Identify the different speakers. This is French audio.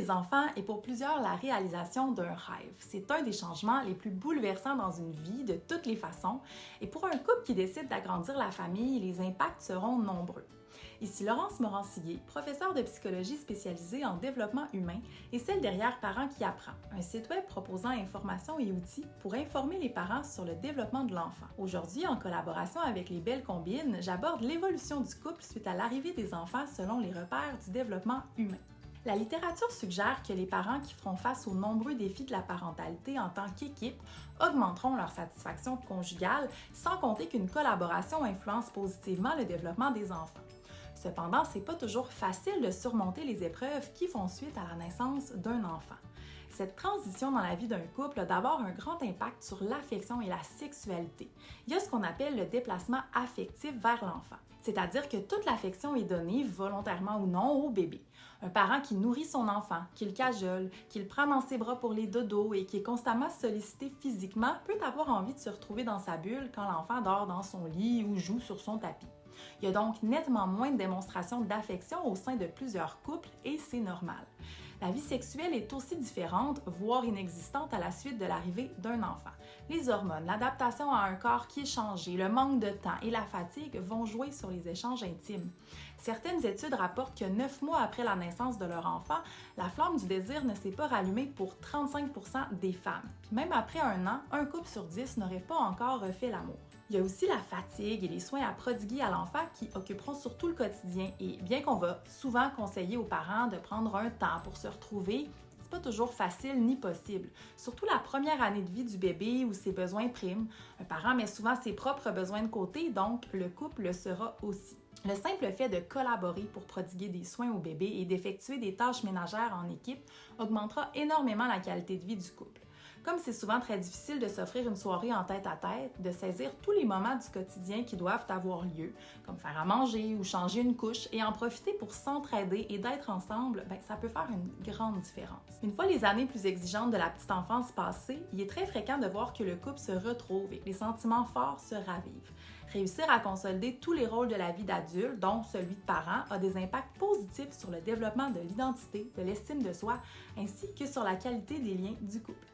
Speaker 1: des enfants est pour plusieurs la réalisation d'un rêve. C'est un des changements les plus bouleversants dans une vie de toutes les façons. Et pour un couple qui décide d'agrandir la famille, les impacts seront nombreux. Ici Laurence Morancillier, professeure de psychologie spécialisée en développement humain et celle derrière Parents qui apprend, un site web proposant informations et outils pour informer les parents sur le développement de l'enfant. Aujourd'hui, en collaboration avec les Belles Combines, j'aborde l'évolution du couple suite à l'arrivée des enfants selon les repères du développement humain. La littérature suggère que les parents qui feront face aux nombreux défis de la parentalité en tant qu'équipe augmenteront leur satisfaction conjugale, sans compter qu'une collaboration influence positivement le développement des enfants. Cependant, c'est pas toujours facile de surmonter les épreuves qui font suite à la naissance d'un enfant. Cette transition dans la vie d'un couple a d'abord un grand impact sur l'affection et la sexualité. Il y a ce qu'on appelle le déplacement affectif vers l'enfant, c'est-à-dire que toute l'affection est donnée, volontairement ou non, au bébé. Un parent qui nourrit son enfant, qui le cajole, qui le prend dans ses bras pour les dodos et qui est constamment sollicité physiquement peut avoir envie de se retrouver dans sa bulle quand l'enfant dort dans son lit ou joue sur son tapis. Il y a donc nettement moins de démonstrations d'affection au sein de plusieurs couples et c'est normal. La vie sexuelle est aussi différente, voire inexistante à la suite de l'arrivée d'un enfant. Les hormones, l'adaptation à un corps qui est changé, le manque de temps et la fatigue vont jouer sur les échanges intimes. Certaines études rapportent que 9 mois après la naissance de leur enfant, la flamme du désir ne s'est pas rallumée pour 35% des femmes. Puis même après 1 an, un couple sur 10 n'aurait pas encore refait l'amour. Il y a aussi la fatigue et les soins à prodiguer à l'enfant qui occuperont surtout le quotidien. Et bien qu'on va souvent conseiller aux parents de prendre un temps pour se retrouver, c'est pas toujours facile ni possible. Surtout la première année de vie du bébé où ses besoins priment. Un parent met souvent ses propres besoins de côté, donc le couple le sera aussi. Le simple fait de collaborer pour prodiguer des soins au bébé et d'effectuer des tâches ménagères en équipe augmentera énormément la qualité de vie du couple. Comme c'est souvent très difficile de s'offrir une soirée en tête-à-tête, de saisir tous les moments du quotidien qui doivent avoir lieu, comme faire à manger ou changer une couche, et en profiter pour s'entraider et d'être ensemble, ça peut faire une grande différence. Une fois les années plus exigeantes de la petite enfance passées, il est très fréquent de voir que le couple se retrouve et que les sentiments forts se ravivent. Réussir à consolider tous les rôles de la vie d'adulte, dont celui de parent, a des impacts positifs sur le développement de l'identité, de l'estime de soi, ainsi que sur la qualité des liens du couple.